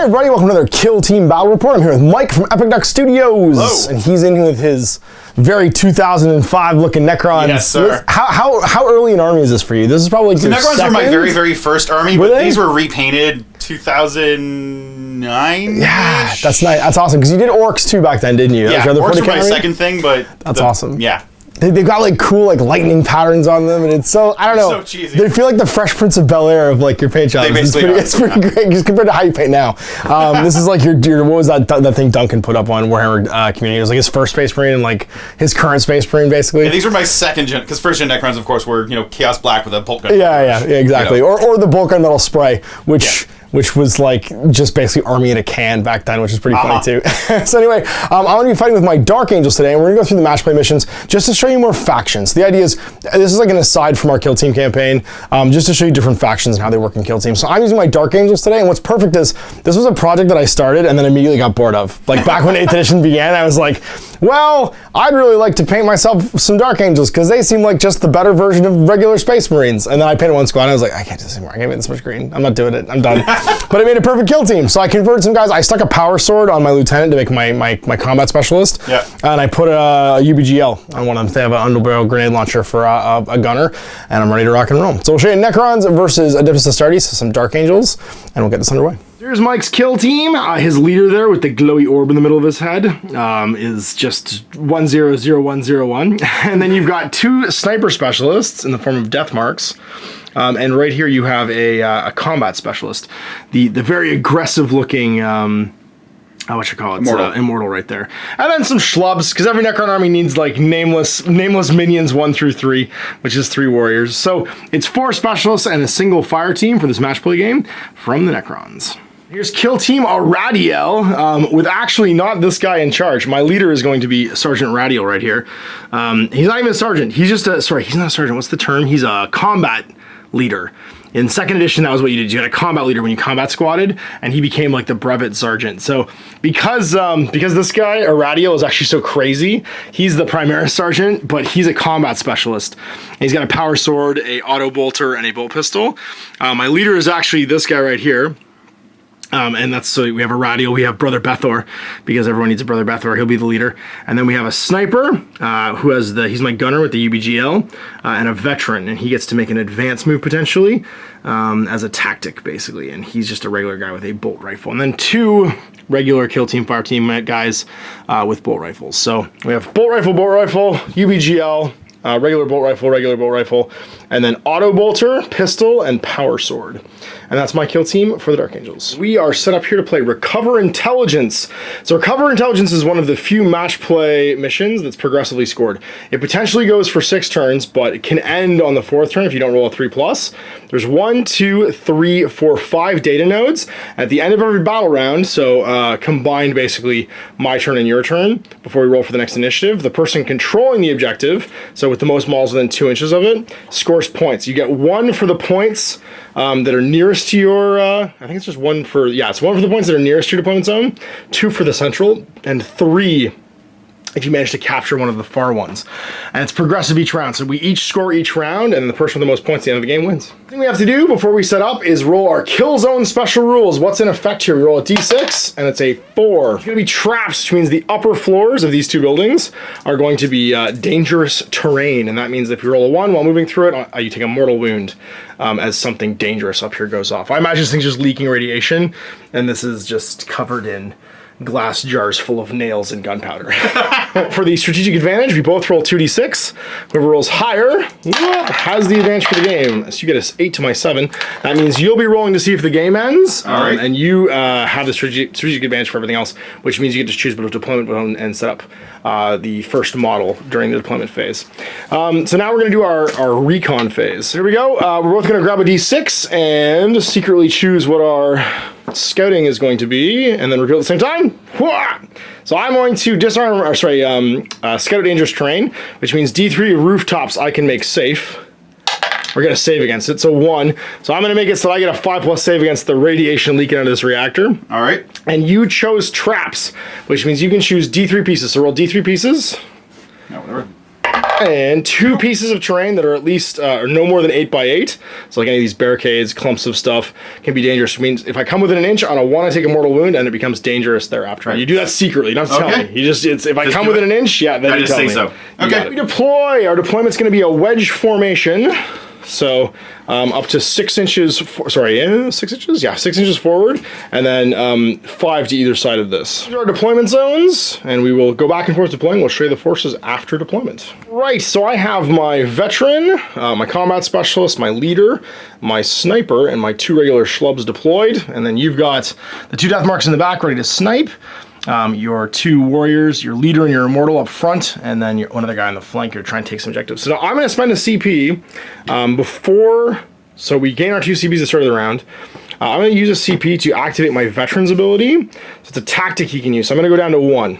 everybody, welcome to another Kill Team Battle Report. I'm here with Mike from Epic Duck Studios. Hello. And he's in here with his very 2005 looking Necrons. Yes, sir. How early an army is this for you? This is probably like The Necrons were my very first army, Were but they? these were repainted 2009. Yeah, that's nice. That's awesome, because you did Orcs too back then, didn't you? Yeah, That was your other Orcs were 40k my army? second thing, but... That's awesome. Yeah. They've got like cool like lightning patterns on them, and it's so, I don't know. So cheesy. They feel like the Fresh Prince of Bel-Air of like your paint jobs. They basically are. It's pretty great just compared to how you paint now. This is like your what was that thing Duncan put up on Warhammer community? It was like his first Space Marine and like his current Space Marine basically. Yeah, these were my second gen, because first gen Necrons, of course, were, Chaos Black with a bolt gun. Yeah, exactly. Or the bolt gun metal spray, which was like just basically army in a can back then, which is pretty funny too. So anyway, I'm going to be fighting with my Dark Angels today, and we're going to go through the match play missions just to show you more factions. The idea is, this is like an aside from our Kill Team campaign, just to show you different factions and how they work in Kill Team. So I'm using my Dark Angels today, and what's perfect is, this was a project that I started and then immediately got bored of. Like back when 8th edition began, I was like, well, I'd really like to paint myself some Dark Angels, because they seem like just the better version of regular Space Marines. And then I painted one squad, and I was like, I can't do this anymore. I can't paint this much green. I'm not doing it. I'm done. But I made a perfect kill team. So I converted some guys. I stuck a power sword on my lieutenant to make my combat specialist. Yeah. And I put a UBGL on one of them. They have an underbarrel grenade launcher for a gunner. And I'm ready to rock and roll. So we'll show you Necrons versus Adeptus Astartes, some Dark Angels, and we'll get this underway. Here's Mike's kill team. His leader there with the glowy orb in the middle of his head is just 100101. And then you've got two sniper specialists in the form of death marks. And right here you have a combat specialist. The very aggressive looking, what you call it? Immortal. Immortal right there. And then some schlubs, because every Necron army needs like nameless minions 1 through 3, which is 3 warriors. So it's 4 specialists and a single fire team for this match play game from the Necrons. Here's Kill Team Radiel, with actually not this guy in charge. My leader is going to be Sergeant Radiel right here. He's not even a sergeant. He's just a, sorry, he's not a sergeant. What's the term? He's a combat leader. In 2nd edition, that was what you did. You had a combat leader when you combat squatted, and he became like the brevet sergeant. So because this guy, Radiel, is actually so crazy, he's the Primaris sergeant, but he's a combat specialist. And he's got a power sword, a auto bolter, and a bolt pistol. My leader is actually this guy right here. And that's, so we have a Radiel, we have Brother Bethor, because everyone needs a Brother Bethor, he'll be the leader. And then we have a sniper, who has he's my gunner with the UBGL, and a veteran, and he gets to make an advance move potentially, as a tactic basically, and he's just a regular guy with a bolt rifle. And then 2 regular kill team, fire team guys, with bolt rifles. So we have bolt rifle, UBGL, regular bolt rifle, and then auto bolter, pistol, and power sword. And that's my kill team for the Dark Angels. We are set up here to play Recover Intelligence. So Recover Intelligence is one of the few match play missions that's progressively scored. It potentially goes for 6 turns, but it can end on the 4th turn if you don't roll a 3+. There's 1, 2, 3, 4, 5 data nodes at the end of every battle round. So combined basically my turn and your turn before we roll for the next initiative. The person controlling the objective, so with the most models within 2 inches of it, scores points. You get 1 for the points that are nearest to your, I think it's just 1 for, it's 1 for the points that are nearest to your deployment zone, 2 for the central, and 3 if you manage to capture one of the far ones. And it's progressive each round, so we each score each round, and the person with the most points at the end of the game wins. The thing we have to do before we set up is roll our kill zone special rules. What's in effect here? We roll a d6, and it's a 4. It's going to be traps, which means the upper floors of these 2 buildings are going to be dangerous terrain, and that means if you roll a 1 while moving through it, you take a mortal wound as something dangerous up here goes off. I imagine this thing's just leaking radiation, and this is just covered in glass jars full of nails and gunpowder. For the strategic advantage, we both roll 2d6. Whoever rolls higher has the advantage for the game. So you get an 8 to my 7. That means you'll be rolling to see if the game ends, right. And you have the strategic advantage for everything else, which means you get to choose both deployment button and set up the first model during the deployment phase. So now we're going to do our recon phase. Here we go. We're both going to grab a d6 and secretly choose what our scouting is going to be, and then reveal at the same time. So I'm going to disarm, or sorry, scout dangerous terrain, which means D3 rooftops I can make safe. We're going to save against it, so 1. So I'm going to make it so I get a 5+ save against the radiation leaking out of this reactor. All right. And you chose traps, which means you can choose D3 pieces. So roll D3 pieces. No, whatever. and 2 pieces of terrain that are at least or no more than 8 by 8. So like any of these barricades, clumps of stuff can be dangerous. Which means if I come within an inch, I don't want to take a mortal wound, and it becomes dangerous thereafter. Right. You do that secretly, not to tell me. You just if I come within an inch, yeah, then you tell me. So. Okay. We deploy. Our deployment's going to be a wedge formation. So up to 6 inches, 6 inches? Yeah, 6 inches forward, and then 5 to either side of this. These are our deployment zones, and we will go back and forth deploying. We'll show you the forces after deployment. Right, so I have my veteran, my combat specialist, my leader, my sniper, and my 2 regular schlubs deployed, and then you've got the 2 death marks in the back ready to snipe. Your 2 warriors, your leader and your immortal up front, and then one other guy on the flank. You're trying to take some objectives. So now I'm going to spend a CP so we gain our 2 CPs at the start of the round. I'm going to use a CP to activate my veteran's ability. So it's a tactic he can use. So I'm going to go down to 1.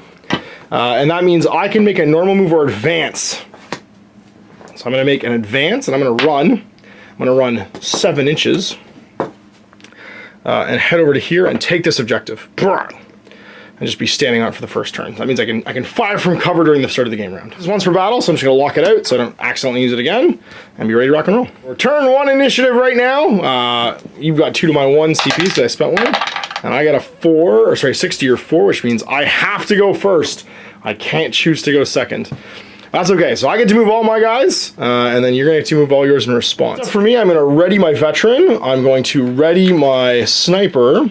And that means I can make a normal move or advance. So I'm going to make an advance, and I'm going to run. I'm going to run 7 inches. And head over to here and take this objective. And just be standing on it for the first turn. That means I can fire from cover during the start of the game round. This is once per battle, so I'm just gonna lock it out so I don't accidentally use it again, and be ready to rock and roll. We're turn 1 initiative right now. You've got 2 to my 1 CPs, so I spent 1. And I got a 6 to your 4, which means I have to go first. I can't choose to go second. That's okay, so I get to move all my guys, and then you're gonna get to move all yours in response. So for me, I'm gonna ready my veteran. I'm going to ready my sniper.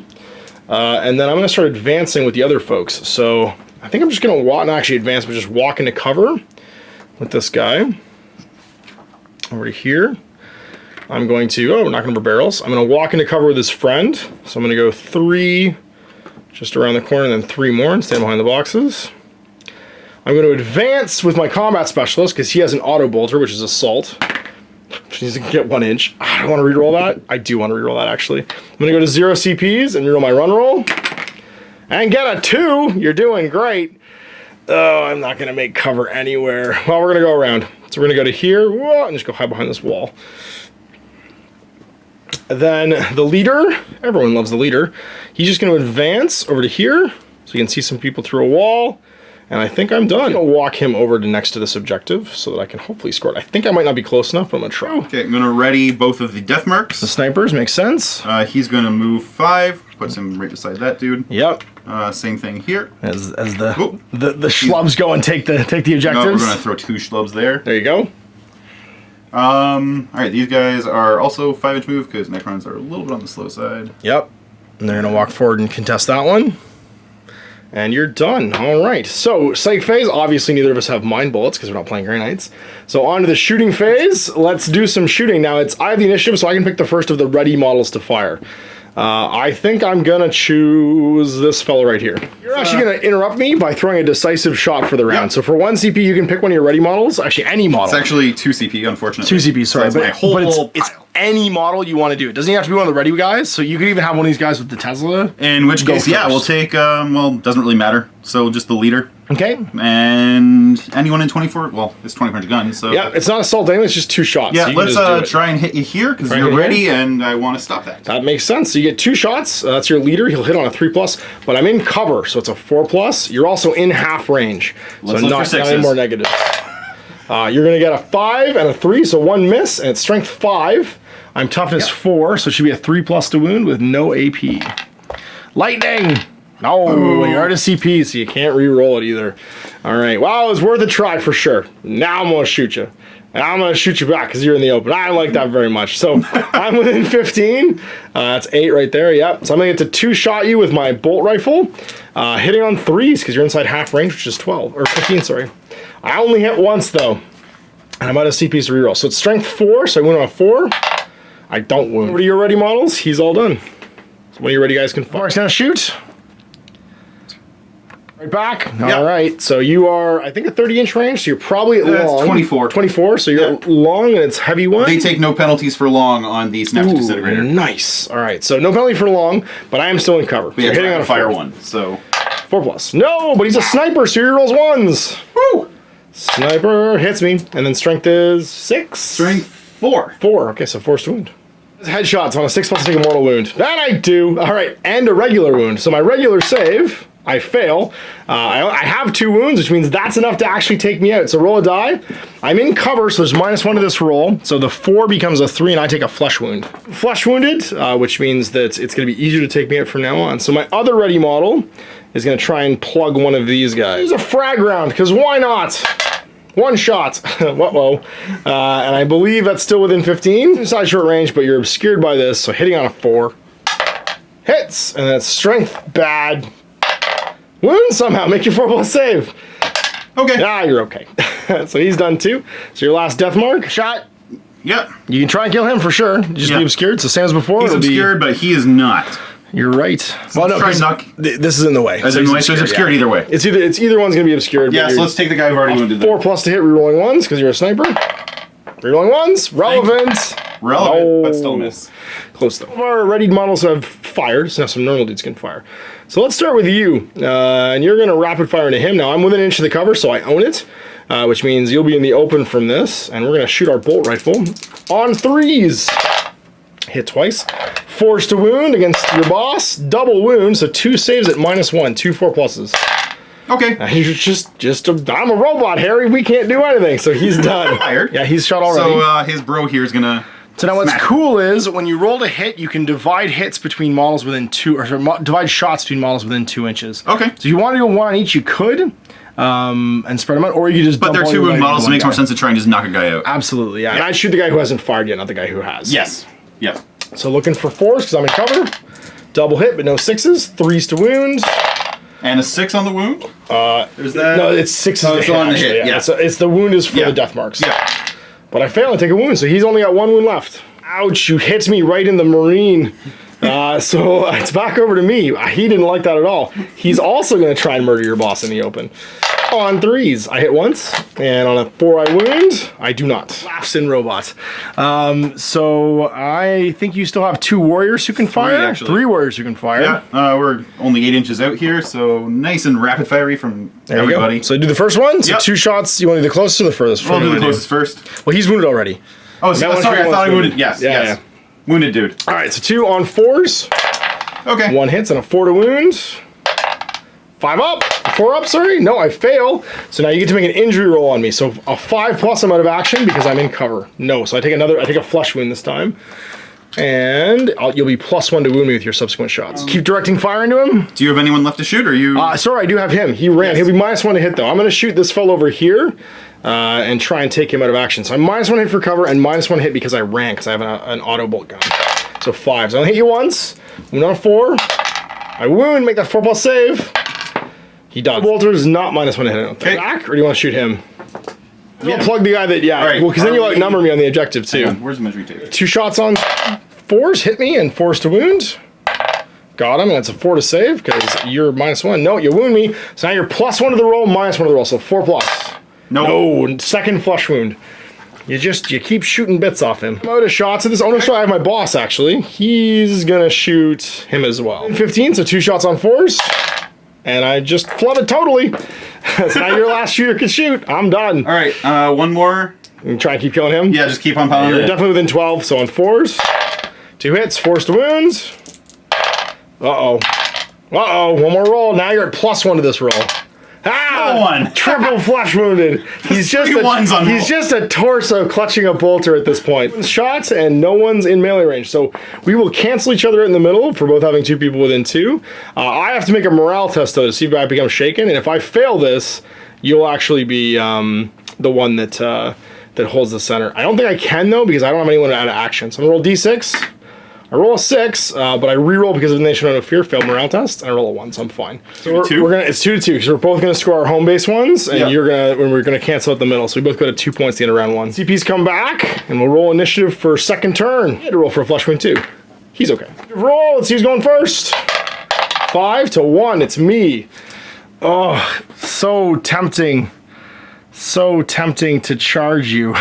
And then I'm going to start advancing with the other folks. So I think I'm just going to not actually advance, but just walk into cover with this guy. Over to here. I'm going to, we're knocking over barrels. I'm going to walk into cover with his friend. So I'm going to go 3 just around the corner, and then 3 more and stand behind the boxes. I'm going to advance with my combat specialist because he has an auto bolter, which is assault. He's gonna get 1 inch. I don't want to reroll that. I do want to reroll that, actually. I'm gonna go to 0 CPs and reroll my run roll. And get a 2. You're doing great. Oh, I'm not gonna make cover anywhere. Well, we're gonna go around. So we're gonna go to here, and just go hide behind this wall. Then the leader, everyone loves the leader. He's just gonna advance over to here, so you can see some people through a wall. And I think I'm done. I'm going to walk him over to next to this objective so that I can hopefully score it. I think I might not be close enough, but I'm going to try. Okay, I'm going to ready both of the death marks. The snipers, makes sense. He's going to move 5, puts him right beside that dude. Yep. Same thing here. As the schlubs go and take the objectives. No, we're going to throw 2 schlubs there. There you go. Alright, these guys are also 5-inch move because Necrons are a little bit on the slow side. Yep. And they're going to walk forward and contest that one. And you're done. All right. So, psych phase. Obviously, neither of us have mind bullets because we're not playing Grey Knights. So, on to the shooting phase. Let's do some shooting. Now, I have the initiative, so I can pick the first of the ready models to fire. I think I'm going to choose this fellow right here. You're actually going to interrupt me by throwing a decisive shot for the round. Yep. So, for 1 CP, you can pick one of your ready models. Actually, any model. It's actually 2 CP, unfortunately. 2 CP, sorry. So but it's any model you want to do. It doesn't even have to be one of the ready guys. So you could even have one of these guys with the Tesla. In which case, yeah, we'll take, well, doesn't really matter. So just the leader. Okay. And anyone in 24, well, it's 20 guns, so. Yeah, it's not assault anyway, it's just 2 shots. Yeah, so let's try and hit you here because you're ready and I want to stop that. That makes sense. So you get 2 shots. That's your leader. He'll hit on a 3+, but I'm in cover, so it's a 4+. You're also in half range. Let's so look not for 6s. any more negatives. You're going to get a 5 and a 3, so 1 miss, and it's strength 5. I'm toughness 4, so it should be a 3+ to wound with no AP. Lightning! No, you're out of CP, so you can't re-roll it either. All right, well, it was worth a try for sure. Now I'm going to shoot you. And I'm going to shoot you back because you're in the open. I don't like that very much. So I'm within 15. That's 8 right there, yep. So I'm going to get to 2-shot you with my bolt rifle. Hitting on 3s because you're inside half range, which is 12, or 15, sorry. I only hit once, though. And I'm out of CPs to reroll. So it's strength 4, so I win on a 4. I don't wound. Over to your ready models, he's all done. So one of your ready guys can fire. He's gonna shoot. Right back. Yep. All right, so you are, I think, a 30-inch range, so you're probably at long. 24. 24, so you're long and it's heavy one. They take no penalties for long on the Snap Disintegrator. Nice. All right, so no penalty for long, but I am still in cover. But yeah, you're hitting on a fire 1, so. 4+. No, but he's a sniper, so he rolls 1s. Woo! Sniper hits me, and then strength is 6. Strength 4. 4, okay, so 4's to wound. Headshots on a 6+ to take a mortal wound. That I do. All right, and a regular wound. So my regular save I fail. I have 2 wounds, which means that's enough to actually take me out. So roll a die. I'm in cover, so there's -1 to this roll. So the 4 becomes a 3, and I take a flesh wound. Flesh wounded, which means that it's going to be easier to take me out from now on. So my other ready model is going to try and plug one of these guys. Use a frag round, because why not? 1 shot. Uh-oh. And I believe that's still within 15. It's not short range, but you're obscured by this, so hitting on a 4. Hits, and that's strength bad. Wound somehow, make your 4+ save. Okay. Ah, you're okay. So he's done too. So your last death mark, shot. Yep. You can try and kill him for sure. Just be obscured, so same as before. He's obscured, but he is not. You're right. So well, no, this is in the way. So he's obscured either way. It's either one's gonna be obscured. Yeah, so let's take the guy who've already wounded. 4+ to hit, rerolling 1s, because you're a sniper. Rerolling 1s, relevant. Relevant, but still miss. Close though. Our readied models have fired, so now some normal dudes can fire. So let's start with you, and you're gonna rapid fire into him. Now I'm within an inch of the cover, so I own it, which means you'll be in the open from this, and we're gonna shoot our bolt rifle on 3s. Hit twice. Force to wound against your boss. Double wound, so 2 saves at -1, 2 4+. Okay. You're I'm a robot, Harry. We can't do anything. So he's done. Fired. Yeah, he's shot already. So his bro here is gonna. So now what's cool is when you roll to hit, you can divide hits between models within 2, or divide shots between models within 2 inches. Okay. So if you want to do 1 on each, you could, and spread them out, or you could just. But they're 2 wound models, so it makes more sense to try and just knock a guy out. Absolutely, yeah. And I shoot the guy who hasn't fired yet, not the guy who has. Yes. Yep. So looking for 4s because I'm in cover. Double hit, but no 6s. 3s to wound. And a 6 on the wound? There's that? No, it's 6s to hit, on the actually, hit, yeah. It's the wound is for the death marks. Yeah. But I fail and take a wound, so he's only got 1 wound left. Ouch, you hit me right in the marine. So it's back over to me. He didn't like that at all. He's also going to try and murder your boss in the open. On 3s, I hit once, and on a 4 I wound. I do not. Laughs in robot. So I think you still have 2 warriors who can fire. Actually. 3 warriors who can fire. Yeah, we're only 8 inches out here, so nice and rapid fiery from everybody. So do the first one. So 2 shots. You want to do the closest or the furthest? I'll do the closest first. Well, he's wounded already. Oh, sorry, I thought I wounded. Yes, yes. Wounded dude. All right, so 2 on 4s. Okay. 1 hits and a 4 to wound. 5 up. 4 up, sorry. No, I fail. So now you get to make an injury roll on me. So a 5+ I'm out of action because I'm in cover. No, so I take a flesh wound this time. And you'll be +1 to wound me with your subsequent shots. Keep directing fire into him. Do you have anyone left to shoot, or are you? Sorry, I do have him. He ran. Yes. He'll be -1 to hit, though. I'm going to shoot this fellow over here and try and take him out of action. So I'm -1 hit for cover and -1 hit because I ran, because I have an auto bolt gun. So 5. So I'll hit you once. Wound on 4. I wound, make that 4+ save. He does. Bolter is not -1 to hit. Okay. Back, or do you want to shoot him? Yeah. I'll plug the guy that, yeah. Right. Well, because then you number me on the objective, too. Where's the measuring tape? 2 shots on 4s, hit me, and 4s to wound. Got him, and it's a 4 to save, because you're -1. No, you wound me, so now you're +1 to the roll, -1 to the roll, so 4+. No, second flesh wound. You keep shooting bits off him. I'm out of shots at this. Oh no, sorry, I have my boss, actually. He's gonna shoot him as well. 15, so 2 shots on 4s. And I just flooded totally. So now your last shooter can shoot. I'm done. All right, 1 more. You try and keep killing him? Yeah, just keep on pounding. You're definitely within 12, so on 4s. 2 hits, 4s to wounds. Uh-oh. Uh-oh, 1 more roll. Now you're at +1 to this roll. Ah! 1. Triple flesh wounded. He's just a torso clutching a bolter at this point. Shots and no one's in melee range. So we will cancel each other out in the middle for both having 2 people within 2. I have to make a morale test though to see if I become shaken. And if I fail this, you'll actually be the one that holds the center. I don't think I can though because I don't have anyone out of action. So I'm gonna roll D6. I roll a 6, but I re-roll because of the Nation of Fear failed morale test, and I roll a 1, so I'm fine. So it's 2 to 2 because we're both gonna score our home base ones, and we're gonna cancel at the middle. So we both go to 2 points at the end of round 1. CP's come back, and we'll roll initiative for second turn. He had to roll for a flesh wound too. He's okay. Roll. Let's see who's going first. 5 to 1. It's me. Oh, so tempting. So tempting to charge you.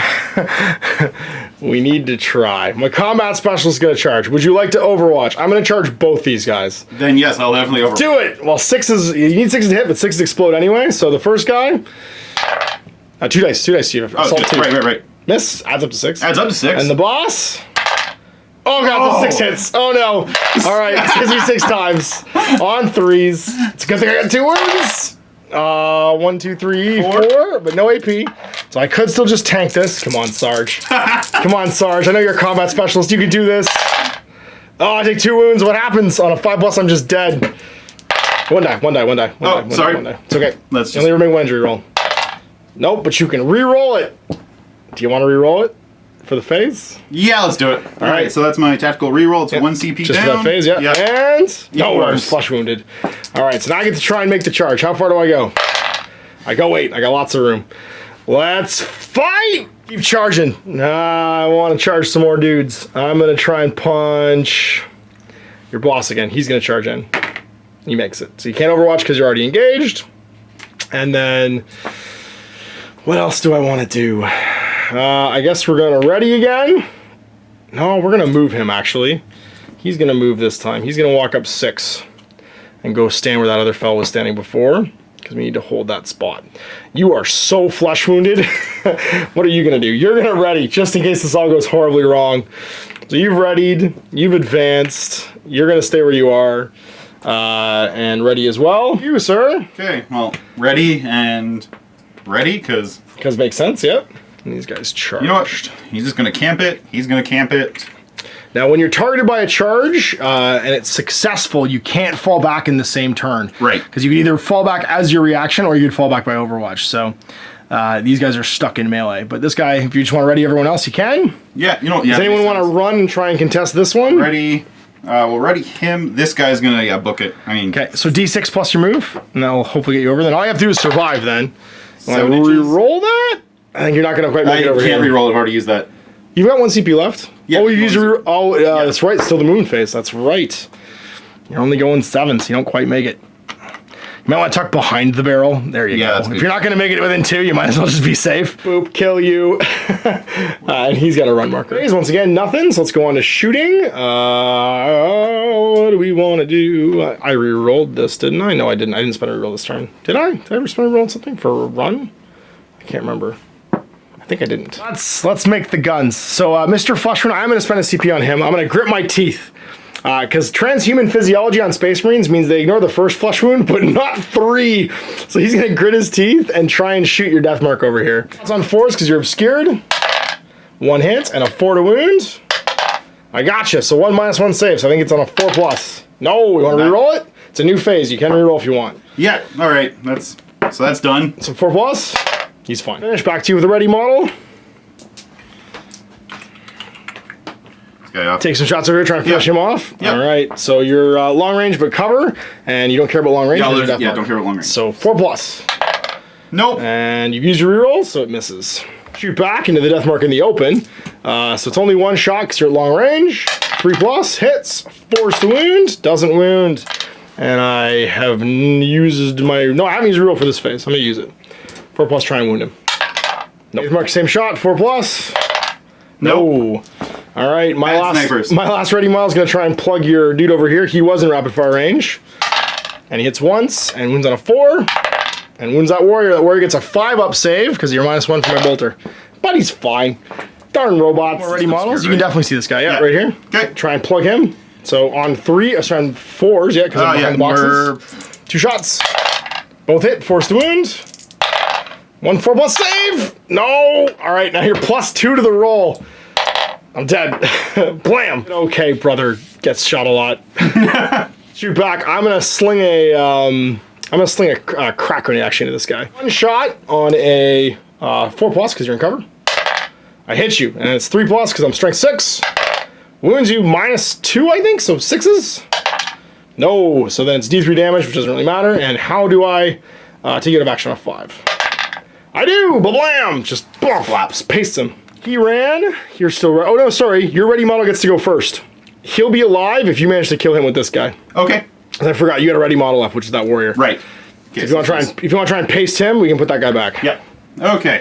We need to try. My combat specialist is going to charge. Would you like to overwatch? I'm going to charge both these guys. Then yes, I'll definitely overwatch. Do it! Well, 6s, you need 6s to hit, but 6s explode anyway. So the first guy, 2 dice. You right. Miss, adds up to 6. Adds up to 6. And the boss, Oh god, that's 6 hits. Oh no. All right, it's me 6 times on 3s. It's a good thing I got 2 wounds. 1, 2, 3, 4, but no AP. So I could still just tank this. Come on, Sarge. Come on, Sarge. I know you're a combat specialist. You can do this. Oh, I take 2 wounds. What happens? On a 5+, I'm just dead. One die. Sorry. It's okay. Let's you only make 1 injury roll. Nope, but you can re-roll it. Do you want to re-roll it for the phase? Yeah, let's do it. All right, so that's my tactical reroll. It's 1 CP just down. for that phase, yeah. Yep. And no, I'm worse. flesh wounded. All right, so now I get to try and make the charge. How far do I go? I go 8. I got lots of room. Let's fight! Keep charging. I want to charge some more dudes. I'm going to try and punch your boss again. He's going to charge in. He makes it. So you can't overwatch because you're already engaged. And then, what else do I want to do? I guess we're going to ready again. No, we're going to move him, actually. He's going to move this time. He's going to walk up 6 and go stand where that other fellow was standing before, because we need to hold that spot. You are so flesh wounded. What are you going to do? You're going to ready, just in case this all goes horribly wrong. So you've readied, you've advanced, you're going to stay where you are, and ready as well. You, sir. Okay, well, ready and ready, because it makes sense, yep. And these guys charged. You know what? He's just going to camp it. He's going to camp it. Now, when you're targeted by a charge and it's successful, you can't fall back in the same turn. Right. Because you can either fall back as your reaction or you could fall back by Overwatch. So these guys are stuck in melee. But this guy, if you just want to ready everyone else, you can. Yeah, you know. Yeah, does anyone want to run and try and contest this one? Ready. We'll ready him. This guy's going to book it. I mean. Okay, so D6 plus your move, and that'll hopefully get you over. Then all you have to do is survive then. Want 7 to inches? re-roll that? I think you're not going to quite make it over I can't here. re-roll. I've already used that. You've got 1 CP left. Yeah, Oh, you use your. yeah. That's right. Still the moon phase. That's right. You're only going 7, so you don't quite make it. You might want to tuck behind the barrel. There you Yeah, go. that's If good. you're not going to make it within 2, you might as well just be safe. Boop, kill you. And he's got a run marker. Once again, nothing. So let's go on to shooting. What do we want to do? I re-rolled this, didn't I? No, I didn't. I didn't spend a re-roll this turn. Did I? Did I ever spend a re-roll on something for a run? I can't remember. I think I didn't. Let's make the guns. So Mr. Flushman, I'm going to spend a CP on him. I'm going to grit my teeth. Because transhuman physiology on Space Marines means they ignore the first flesh wound, but not 3. So he's going to grit his teeth and try and shoot your death mark over here. It's on 4s because you're obscured. 1 hit and a 4 to wound. I gotcha. So 1 minus 1 save. So I think it's on a 4+. No, we want to reroll it? It's a new phase. You can reroll if you want. Yeah. All right. So that's done. So 4+. He's fine. Finish back to you with a ready model. Take some shots over here, try and finish him off. Yep. All right, so you're long range but cover, and you don't care about long range. Yeah, don't care about long range. So 4+. Nope. And you've used your reroll, so it misses. Shoot back into the death mark in the open. So it's only 1 shot because you're at long range. 3+, hits, 4s to wound, doesn't wound. And I have used my, no, I haven't used reroll for this phase. I'm gonna use it. 4+, try and wound him. Nope. Mark, same shot, 4+. No. All right, my last ready model is going to try and plug your dude over here. He was in rapid fire range. And he hits once and wounds on a 4. And wounds that warrior. That warrior gets a 5-up save because you're -1 for my bolter. But he's fine. Darn robots. More ready models. You can definitely see this guy. Yeah, right here. Okay. Try and plug him. So on 3, sorry, on 4s, yeah, because I'm behind the boxes. 2 shots. Both hit, 4s to wound. 1 4+ save. No. All right, now you're +2 to the roll. I'm dead. Blam. Okay, brother gets shot a lot. Shoot back. I'm gonna sling a crack grenade actually into this guy. 1 shot on a 4+ because you're in cover. I hit you, and it's 3+ because I'm strength 6. Wounds you -2, I think, so 6s. No, so then it's D3 damage, which doesn't really matter. And how do I take it out of action on a 5? I do. Blam. Just flaps. Paste him. He ran. You're still. Oh no, sorry. Your ready model gets to go first. He'll be alive if you manage to kill him with this guy. Okay. I forgot you got a ready model left, which is that warrior. Right. So Okay, if you want to try and paste him, we can put that guy back. Yep. Okay.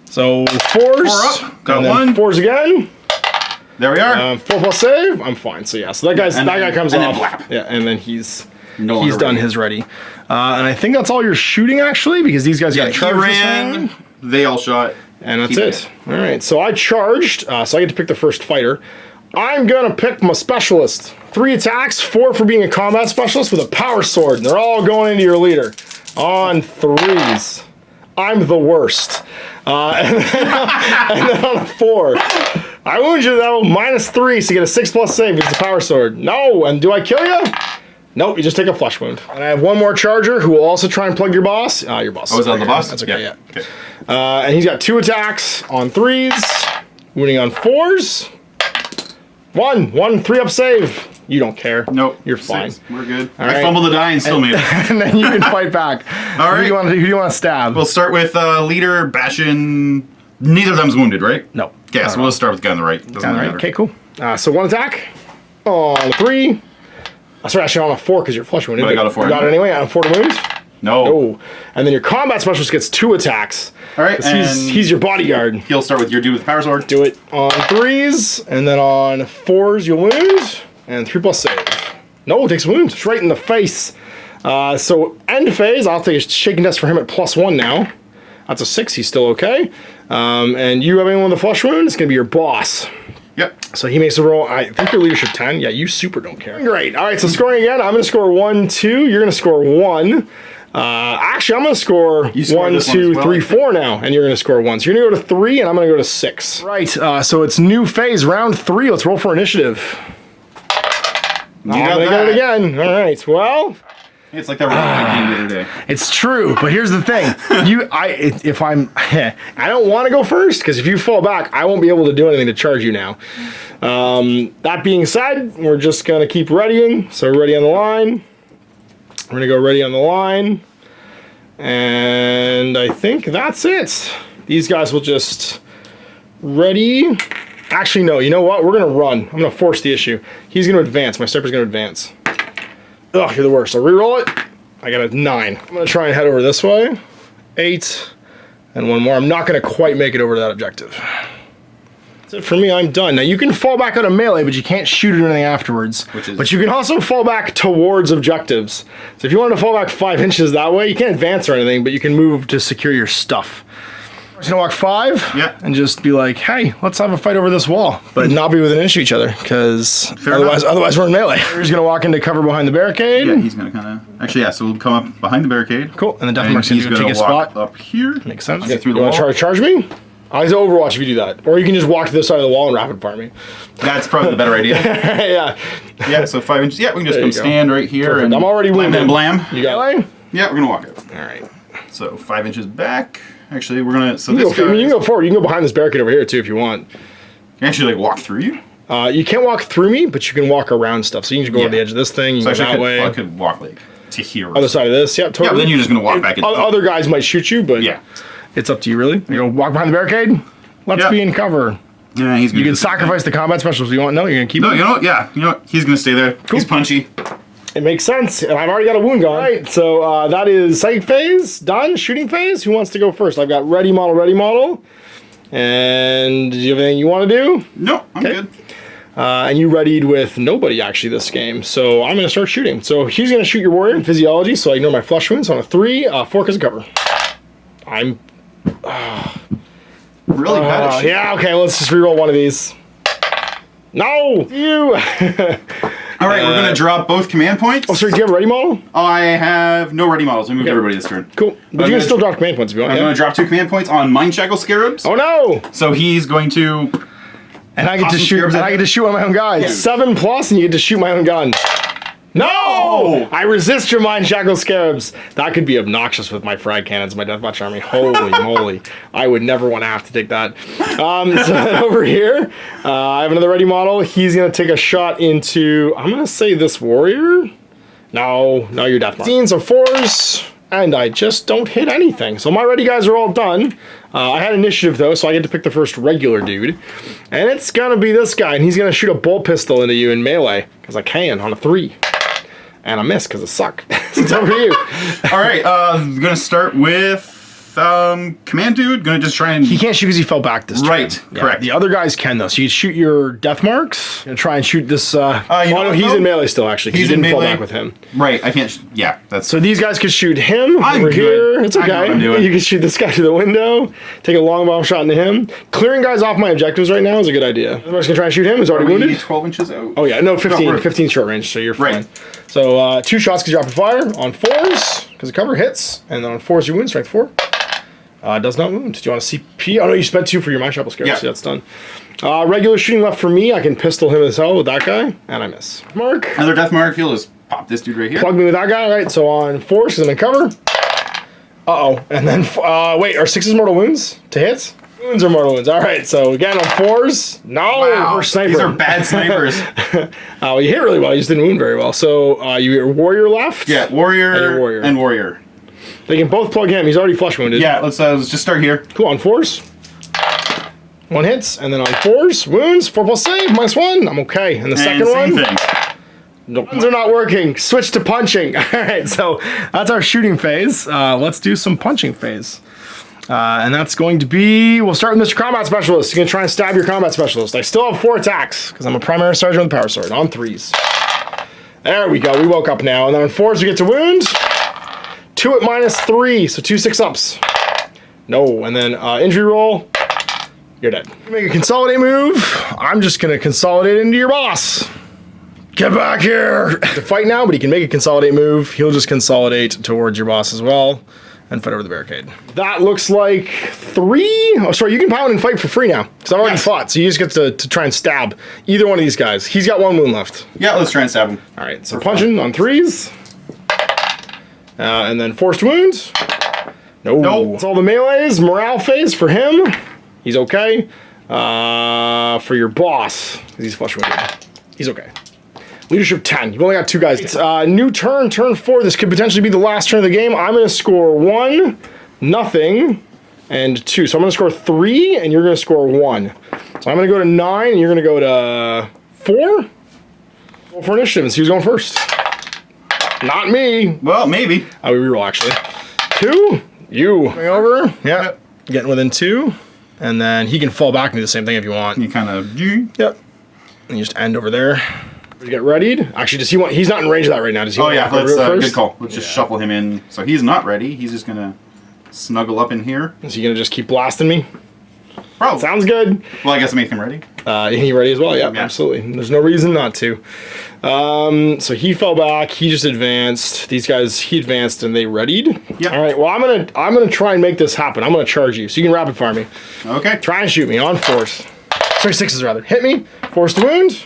So 4s. 4 up. Got and then 1. 4s again. There we are. 4+ save. I'm fine. So yeah. So that guy comes and off. then blap. Yeah, and then he's No done his ready. And I think that's all you're shooting actually, because these guys got he charged. ran. They all shot. And that's it. All right, so I charged, so I get to pick the first fighter. I'm gonna pick my specialist. 3 attacks, 4 for being a combat specialist with a power sword. And they're all going into your leader. On 3s. I'm the worst. And then on a 4. I wound you though, -3, so you get a 6+ save. It's a power sword. No, and do I kill you? Nope, you just take a flesh wound. And I have one more charger who will also try and plug your boss. Your boss. Oh, is that the boss? That's okay, yeah. Okay. And he's got 2 attacks on 3s, wounding on 4s. 1 3-up save. You don't care. Nope. You're fine. 6. We're good. All I right. fumbled the die and still made it. And then you can fight back. All right. Who do you want to stab? We'll start with leader, Bastion. Neither of them's wounded, right? No. Okay, so we'll start with the guy on the right. Doesn't All right. matter. Okay, cool. So 1 attack on a 3. Sorry, actually on a 4 because you're flush wounded. But I got a 4 You got it anyway on a 4 to wound. No. Oh, and then your combat specialist gets 2 attacks. All right, 'cause and he's your bodyguard. he'll start with your dude with the power sword. Do it on 3s, and then on 4s you'll wound, and 3+ save. No, it takes a wound. It's right in the face. So end phase, I'll take a shaking test for him at +1 now. That's a 6, he's still okay. And you have anyone with a flush wound, it's gonna be your boss. Yep. So he makes a roll. I think your leadership 10. Yeah, you super don't care. Great. All right, so scoring again. I'm going to score 1, 2. You're going to score 1. Actually, I'm going to score 1, 2, 3, 4 now, and you're going to score 1. So you're going to go to 3, and I'm going to go to 6. Right. So it's new phase, round 3. Let's roll for initiative. I'm going to get it again. All right. Well. It's like that game the other day. It's true, but here's the thing. I don't want to go first, because if you fall back, I won't be able to do anything to charge you now. That being said, we're just going to keep readying. So ready on the line. We're going to go ready on the line. And I think that's it. These guys will just ready. Actually, no, you know what? We're going to run. I'm going to force the issue. He's going to advance. My sniper's going to advance. Ugh, you're the worst. So reroll it. I got a 9. I'm going to try and head over this way. 8. And 1 more. I'm not going to quite make it over to that objective. That's it for me. I'm done. Now, you can fall back out of melee, but you can't shoot at anything afterwards. But you can also fall back towards objectives. So if you want to fall back 5 inches that way, you can't advance or anything, but you can move to secure your stuff. I'm just going to walk 5 and just be like, hey, let's have a fight over this wall. But not be within an inch of each other, because otherwise we're in melee. We're just going to walk into cover behind the barricade. Yeah, he's going to kind of... Actually, yeah, so we'll come up behind the barricade. Cool, and then Deathmark's going to take a spot. Up here. Makes sense. Get through the you wall. Want to charge me? I'll use Overwatch if you do that. Or you can just walk to this side of the wall and rapid fire me. That's probably the better idea. Yeah. Yeah, so 5 inches. Yeah, we can just come stand right here. Perfect. And I'm already wounded. Blam. You got it? Yeah, we're going to walk it. All right. So 5 inches back. Actually, we're going to... So you this can go forward. You can go behind this barricade over here, too, if you want. Can you actually, like, walk through you? You can't walk through me, but you can walk around stuff. So you can just go to the edge of this thing, you can go that way. I could walk, like, to here. Other side of this, yeah, totally. Yeah, but then you're just going to walk back in. Other guys might shoot you, but it's up to you, really. You go walk behind the barricade. Let's be in cover. Yeah, he's You can sacrifice the combat specials if you want. No, you're going to keep it. No, you know what? Yeah, you know what? He's going to stay there. Cool. He's punchy. It makes sense, and I've already got a wound gone. All right, so that is psychic phase, done. Shooting phase, who wants to go first? I've got ready model. And do you have anything you want to do? No, I'm good. And you readied with nobody, actually, this game. So I'm going to start shooting. So he's going to shoot your warrior in physiology, so I ignore my flush wounds. On a 3, 4 because of cover. I'm... really bad at shooting. Yeah, okay, let's just reroll one of these. No! You! All right, we're going to drop both command points. Oh, sorry, do you have a ready model? I have no ready models. We moved everybody this turn. Cool. But you can still drop command points if you want. I'm going to drop 2 command points on Mind Shackle Scarabs. Oh, no! So he's going to... And I get to shoot. And I get to shoot on my own guy. 7+, and you get to shoot my own gun. No! I resist your Mind Shackle Scarabs. That could be obnoxious with my frag cannons, my Deathwatch army. Holy moly! I would never want to have to take that. So over here, I have another ready model. He's gonna take a shot into. I'm gonna say this warrior. No, you're Deathmark. 15s or 4s. And I just don't hit anything. So my ready guys are all done. I had initiative though, so I get to pick the first regular dude. And it's gonna be this guy, and he's gonna shoot a bolt pistol into you in melee, because I can on a 3. And I miss because I suck. So it's over to you. All right, I'm gonna start with command dude, gonna just try and... He can't shoot because he fell back this turn. Right, Yeah, correct. the other guys can, though. So you shoot your death marks and try and shoot this... know what, he's though? in melee still, actually. He's He in didn't fall melee. back with him. Right, I can't... yeah, that's... So these guys could shoot him I'm over good. here. It's I know okay. what I'm doing. You can shoot this guy through the window. Take a long bomb shot into him. Clearing guys off my objectives right now is a good idea. I'm just going to try and shoot him. He's already Are we wounded. 12 inches out? Oh, yeah. No, 15. we're- 15 short range, so you're fine. Right. So 2 shots because you're rapid fire. On 4s, because the cover hits. And then on 4s, you wound. Strength 4. Does not wound. Do you want to CP? Oh, no, you spent 2 for your Mind Shrapnel Scarab. Yeah. So that's done. Regular shooting left for me. I can pistol him as hell with that guy. And I miss. Mark. Another death mark. He'll just pop this dude right here. Plug me with that guy. Right, so on 4s, because I'm in cover. Uh-oh. And then, wait, are 6s mortal wounds to hit? Wounds are mortal wounds. All right, so again on 4s. No, Wow, we're sniper. these are bad snipers. Well, you hit really well. You just didn't wound very well. So your warrior left. Yeah, warrior and warrior. They can both plug him. He's already flush wounded. Yeah, let's just start here. Cool, on 4s. 1 hits, and then on 4s, wounds, 4+ save, -1. I'm okay. And the second same one, thing. the ones are not working. Switch to punching. All right, so that's our shooting phase. Let's do some punching phase. And that's going to be, we'll start with Mr. Combat Specialist. You're going to try and stab your Combat Specialist. I still have 4 attacks, because I'm a primary sergeant with a power sword, on 3s. There we go, we woke up now. And then on 4s, we get to wound. 2 at -3, so 2 6-ups. No, and then injury roll. You're dead. You make a consolidate move. I'm just going to consolidate into your boss. Get back here! To fight now, but he can make a consolidate move. He'll just consolidate towards your boss as well and fight over the barricade. That looks like 3. Oh, sorry, you can pound and fight for free now. Because I've already fought, so you just get to try and stab either one of these guys. He's got 1 wound left. Yeah, let's try and stab him. All right, so punching on 3s. And then forced wound. No. Nope. It's all the melees. Morale phase for him. He's okay. For your boss, because he's flush wounded. He's okay. Leadership 10. You've only got 2 guys. It's new turn, turn 4. This could potentially be the last turn of the game. I'm going to score 1, nothing, and 2. So I'm going to score 3, and you're going to score 1. So I'm going to go to 9, and you're going to go to 4. Roll for initiative, and see who's going first. Not me. Well, maybe. I will reroll, actually. 2. You. Coming over. Yeah. Getting within 2. And then he can fall back and do the same thing if you want. You kind of... Yep. And you just end over there. Get readied. Actually, does he want... He's not in range of that right now. Does he Oh, want yeah, to go let's... first? good call. Let's just shuffle him in. So he's not ready. He's just going to snuggle up in here. Is he going to just keep blasting me? Probably. Sounds good. Well, I guess make him ready. He ready as well? Yep, absolutely. There's no reason not to. So he fell back. He just advanced. These guys, he advanced and they readied. Yep. All right. Well, I'm gonna try and make this happen. I'm gonna charge you, so you can rapid fire me. Okay. Try and shoot me on 4s. Sorry, 6s rather. Hit me. Forced to wound.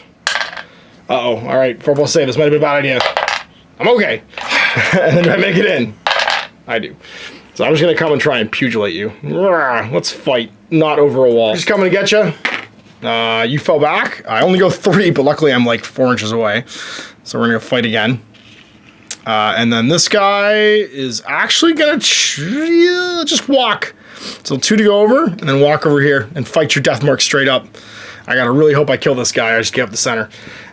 Uh-oh. All right. 4+ save. This might have been a bad idea. I'm okay. And then do I make it in? I do. So I'm just gonna come and try and pugilate you. Let's fight. Not over a wall. Just coming to get you. You fell back. I only go 3, but luckily I'm like 4 inches away. So we're gonna go fight again. And then this guy is actually gonna just walk. So 2 to go over, and then walk over here and fight your death mark straight up. I gotta really hope I kill this guy. I just get up the center.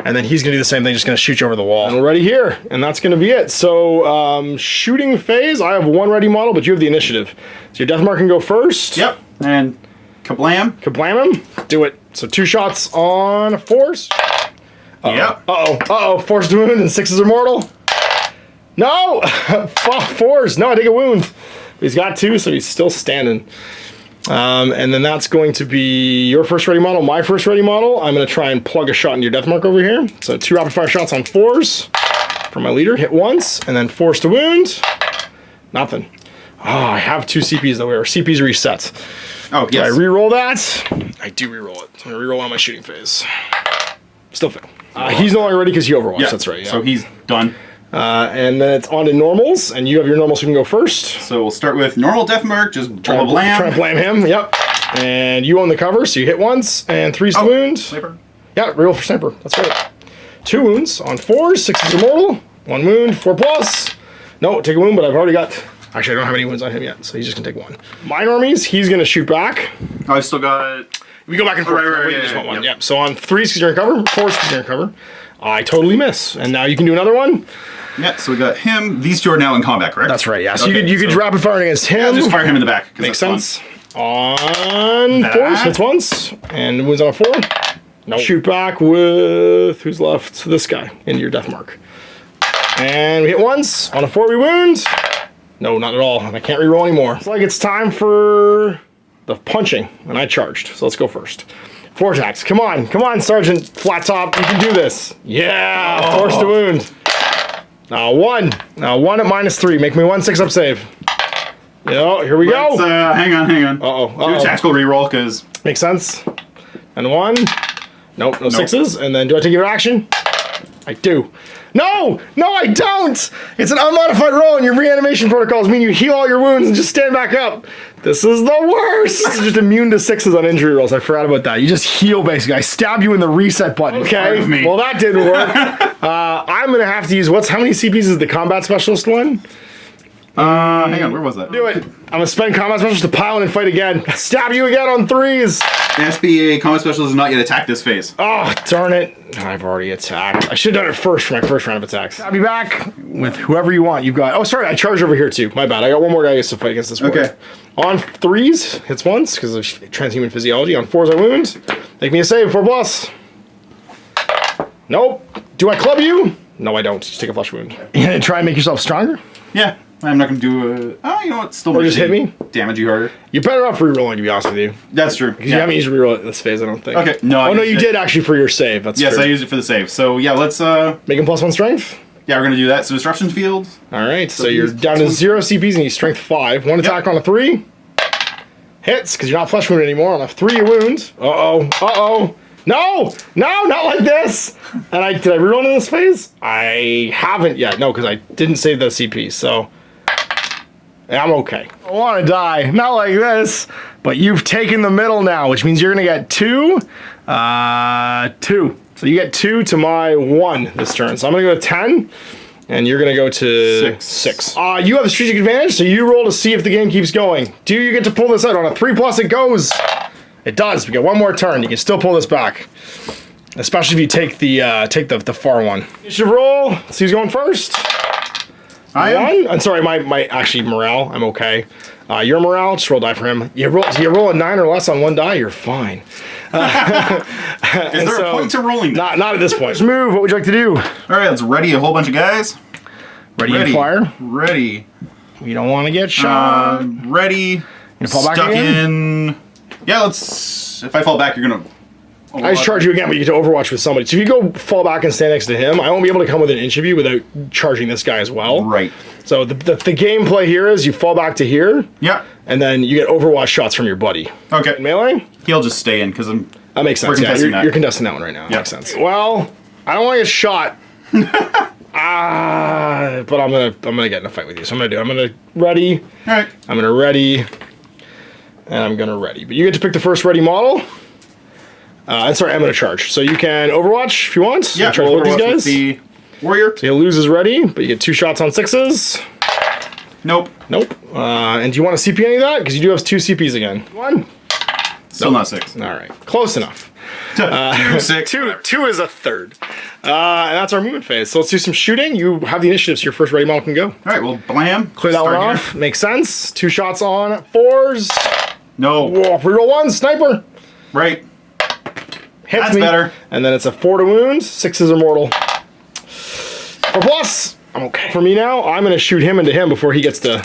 And then he's gonna do the same thing, just gonna shoot you over the wall. And we're ready here, and that's gonna be it. So shooting phase, I have 1 ready model, but you have the initiative. So your death mark can go first. Yep. And kablam. Kablam him. Do it. So 2 shots on 4s. Yep. Uh-oh. Forced wound, and 6s are mortal. No! 4s. No, I take a wound. He's got 2, so he's still standing. And then that's going to be your first ready model, my first ready model. I'm going to try and plug a shot into your death mark over here. So 2 rapid fire shots on 4s from my leader. Hit once, and then forced to wound. Nothing. Oh, I have 2 CPs though. Our CPs reset. Oh, Do yes. I re-roll that? I do re-roll it. So I'm going to re-roll on my shooting phase. Still fail. He's no longer ready because he overwatched. Yeah. That's right. Yeah. So he's done. And then it's on to normals, and you have your normals, so you can go first. So we'll start with normal death mark, just Try to blam him, yep. And you own the cover, so you hit once, and 3's to wound. Sniper. Yeah, reroll for sniper, that's right. 2 wounds on 4s, 6s are mortal. 1 wound, 4+. No, take a wound, but I've already got... Actually, I don't have any wounds on him yet, so he's just gonna take 1. My armies, he's gonna shoot back. Oh, I've still got... We go back and forth. Right, You just want 1. yep. Yep. So on 3s, because you're in cover. 4s, because you're in cover. I totally miss. And now you can do another one. Yeah, so we got him. These two are now in combat, correct? That's right, yeah. So Okay, you could rapid fire against him. Yeah, just fire him in the back. 'cause Makes that's sense. On That. 4s, hits once, and wounds on a 4. No. Shoot back with, who's left? This guy, into your death mark. And we hit once, on a 4 we wound. No, not at all, and I can't reroll anymore. It's like it's time for the punching, and I charged, so let's go first. 4 attacks, come on, Sergeant Flat Top, you can do this. Yeah, forced to wound. Now 1 at -3, make me 1 6-up save. Yeah, here we go. Hang on. Uh-oh. Do a tactical reroll, because... Makes sense. And 1. Nope, no 6s. And then do I take your action? I do. No, I don't. It's an unmodified roll, and your reanimation protocols mean you heal all your wounds and just stand back up. This is the worst. It's just immune to 6s on injury rolls. I forgot about that. You just heal, basically. I stab you in the reset button. Okay, well, that didn't work. I'm going to have to use, how many CPs is the combat specialist one? Hang on, where was that? Do it. I'm going to spend combat specialist to pile in and fight again. Stab you again on 3s. The SBA combat specialist has not yet attacked this phase. Oh, darn it. I've already attacked. I should have done it first for my first round of attacks. I'll be back with whoever you want. You've got... Oh, sorry. I charged over here, too. My bad. I got one more guy who has to fight against this warrior. Okay. On 3s, hits once, because of transhuman physiology. On 4s, I wound. Make me a save. 4+. Nope. Do I club you? No, I don't. Just take a flesh wound. You gonna try and make yourself stronger? Yeah. I'm not going to do a... Oh, you know what? Still or just hit me? Damage you harder. You're better off rerolling, to be honest with you. That's true. Because you haven't used reroll at this phase, I don't think. Okay. No, oh, no, you did actually for your save. That's yes, true. I used it for the save. So, yeah, let's... Make him +1 strength? Yeah, we're going to do that. So, disruption field. All right, so you're down to 0 CPs and he's strength 5. One attack on a 3. Hits, because you're not flesh wounded anymore. On a 3, you wound. Uh-oh. No, not like this. And did I reroll in this phase? I haven't yet. No, because I didn't save the CP, so... I'm okay. I want to die. Not like this. But you've taken the middle now, which means you're going to get 2. 2. So you get 2 to my 1 this turn. So I'm going to go to 10. And you're going to go to 6. You have the strategic advantage, so you roll to see if the game keeps going. Do you get to pull this out? On a 3+, it goes. It does. We get 1 more turn. You can still pull this back. Especially if you take the far one. You should roll. Let's see who's going first. I am. I'm sorry, my actually morale. I'm okay. Your morale, just roll die for him. You roll a 9 or less on 1 die, you're fine. Is there a point to rolling? Not at this point. Let's move. What would you like to do? All right, let's ready a whole bunch of guys. Ready to fire. Ready. You don't want to get shot. Ready. You fall back Stuck again? in. Yeah, let's. If I fall back, you're gonna. I just charge you again, but you get to Overwatch with somebody. So if you go fall back and stand next to him, I won't be able to come within an inch of you without charging this guy as well. Right. So the gameplay here is you fall back to here. Yeah. And then you get Overwatch shots from your buddy. Okay. Melee? He'll just stay in because I'm. That makes sense. We're contesting Yeah, you're contesting that one right now. That makes sense. Well, I don't want to get shot. But I'm gonna get in a fight with you. So I'm gonna ready. All right. I'm gonna ready. And I'm gonna ready. But you get to pick the first ready model. Sorry, I'm gonna charge. So you can Overwatch if you want. Yeah, charge both these guys. With the warrior. So he'll lose his ready, but you get 2 shots on 6s. Nope. And do you want to CP any of that? Because you do have 2 CPs again. 1. Still not 6. All right, close enough. 2, 6. 2 is a third. And that's our movement phase. So let's do some shooting. You have the initiative, so your first ready model can go. All right, well, blam. Clear that one off. Makes sense. 2 shots on 4s. No. Whoa, reroll 1, sniper. Right. Hits That's me. better. And then it's a 4 to wound. 6s are mortal. 4+. I'm okay. For me now, I'm going to shoot him into him before he gets to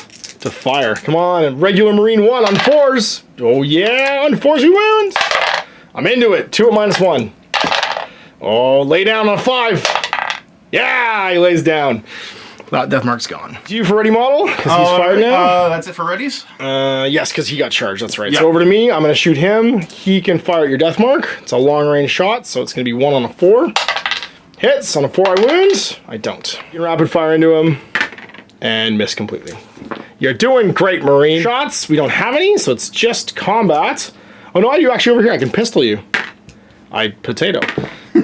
fire. Come on, regular Marine 1 on 4s. Oh yeah, on 4s we wound. I'm into it. 2 at -1. Oh, lay down on 5. Yeah, he lays down. That death mark's gone. Do you for ready model? Because he's fired now. That's it for readies? Yes, because he got charged. That's right. Yep. So over to me. I'm going to shoot him. He can fire at your death mark. It's a long range shot, so it's going to be 1 on a 4. Hits. On a 4, I wound. I don't. You can rapid fire into him and miss completely. You're doing great, Marine. Shots. We don't have any, so it's just combat. Oh, no, I do actually over here. I can pistol you. Potato.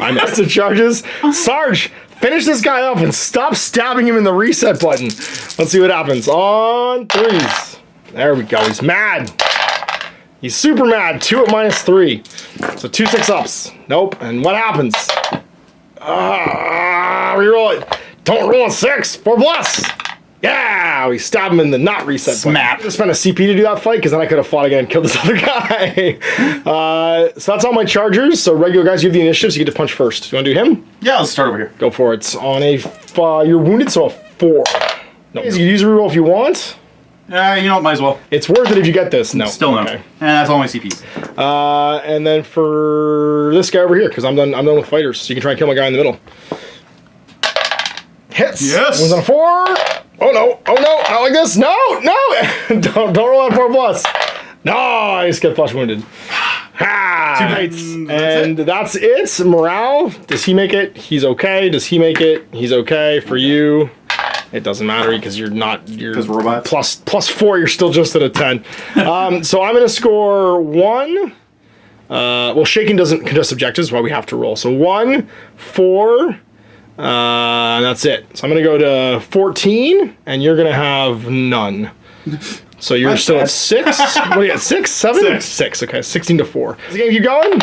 I missed the charges. Sarge, finish this guy up and stop stabbing him in the reset button. Let's see what happens. On 3s. There we go. He's mad. He's super mad. 2 at -3. So 2 6-ups. Nope. And what happens? Reroll it. Don't roll a 6 for bless. Yeah, we stab him in the not reset button. Smap. I just spent a CP to do that fight because then I could have fought again and killed this other guy. So that's all my chargers. So regular guys, you have the initiative, so you get to punch first. You want to do him? Yeah, let's start over here. Go for it. It's on a, you're wounded, so a 4. No. You can use a reroll if you want. You know what, might as well. It's worth it if you get this. No. Still no. Okay. And that's all my CPs. And then for this guy over here, because I'm done with fighters, so you can try and kill my guy in the middle. Hits. Yes. One's on a 4. Oh no! Oh no! Not like this! No! No! don't roll that 4 plus. No! I just get flush wounded. Ha! 2 bites. And that's it. Morale. Does he make it? He's okay. Does he make it? He's okay. For you, it doesn't matter because you're not. Because robots. Plus 4. You're still just at a 10. So I'm gonna score 1. Well, shaking doesn't contest objectives. Why we have to roll. So 1, 4. And that's it. So I'm going to go to 14, and you're going to have none. So you're still at 6? What do you got, 6, 7? 6, okay, 16 to 4. Is the game keep going?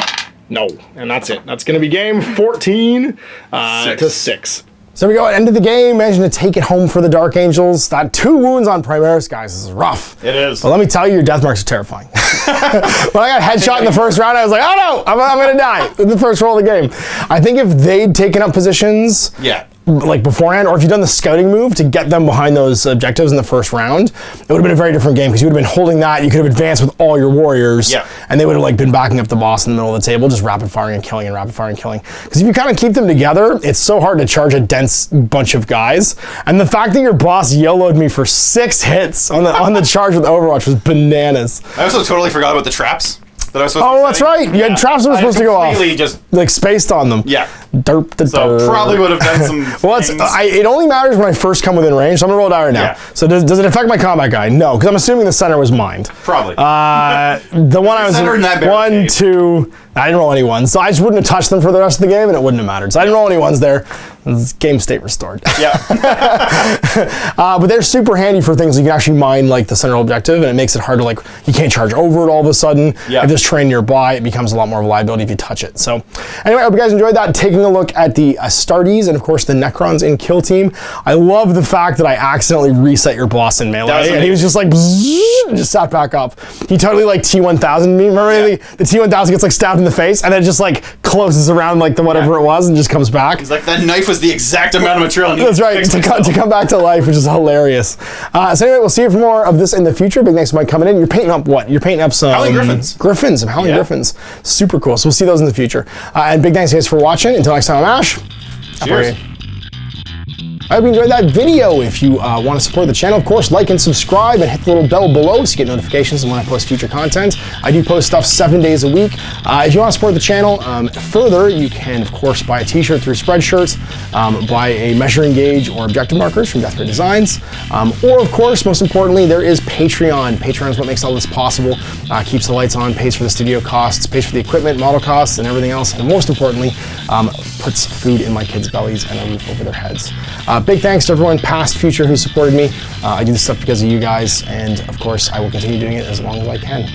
No, and that's it. That's going to be game 14 to 6. So we go at end of the game, managing to take it home for the Dark Angels. That 2 wounds on Primaris, guys, this is rough. It is. But let me tell you, your death marks are terrifying. When I got headshot in the first round, I was like, oh no, I'm gonna die in the first roll of the game. I think if they'd taken up positions, like beforehand, or if you'd done the scouting move to get them behind those objectives in the first round, it would have been a very different game because you would have been holding that. You could have advanced with all your warriors, and they would have like been backing up the boss in the middle of the table, just rapid firing and killing and rapid firing and killing. Because if you kind of keep them together, it's so hard to charge a dense bunch of guys. And the fact that your boss yellowed me for 6 hits on the charge with Overwatch was bananas. I also totally forgot about the traps that I was supposed to be Oh, that's setting. right. You had traps that were supposed to go off. Just like spaced on them. Yeah. Derp the So derp. probably would have done some Well, things. it only matters when I first come within range, so I'm gonna roll a die right now. Yeah. So does it affect my combat guy? No, because I'm assuming the center was mined. Probably. The one I was Center in that 1, barricade. 2. I didn't roll any ones, so I just wouldn't have touched them for the rest of the game, and it wouldn't have mattered. So I didn't roll any ones there. Game state restored. Yeah. But they're super handy for things you can actually mine like the central objective, and it makes it hard to you can't charge over it all of a sudden. Yeah. If there's terrain nearby, it becomes a lot more of a liability if you touch it. So anyway, I hope you guys enjoyed that. Taking a look at the Astartes and of course the Necrons in Kill Team. I love the fact that I accidentally reset your boss in melee, and he was just like, bzzz, and just sat back up. He totally like T1000 me. Remember the T1000 gets stabbed in the face, and then it just closes around the whatever it was and just comes back. He's like, that knife was the exact amount of material. That's right, to come back to life, which is hilarious. So anyway, we'll see you for more of this in the future. Big thanks to Mike coming in. You're painting up what? You're painting up some... Howling Griffins. Some Howling Griffins. Super cool. So we'll see those in the future. And big thanks guys for watching. Until next time, I'm Ash. Cheers. I hope you enjoyed that video. If you want to support the channel, of course, like and subscribe and hit the little bell below so you get notifications when I post future content. I do post stuff 7 days a week. If you want to support the channel further, you can, of course, buy a t-shirt through Spreadshirts, buy a measuring gauge or objective markers from Death Ray Designs, or, of course, most importantly, there is Patreon. Patreon is what makes all this possible, keeps the lights on, pays for the studio costs, pays for the equipment, model costs, and everything else, and most importantly, puts food in my kids' bellies and a roof over their heads. Big thanks to everyone, past, future, who supported me. I do this stuff because of you guys, and of course, I will continue doing it as long as I can.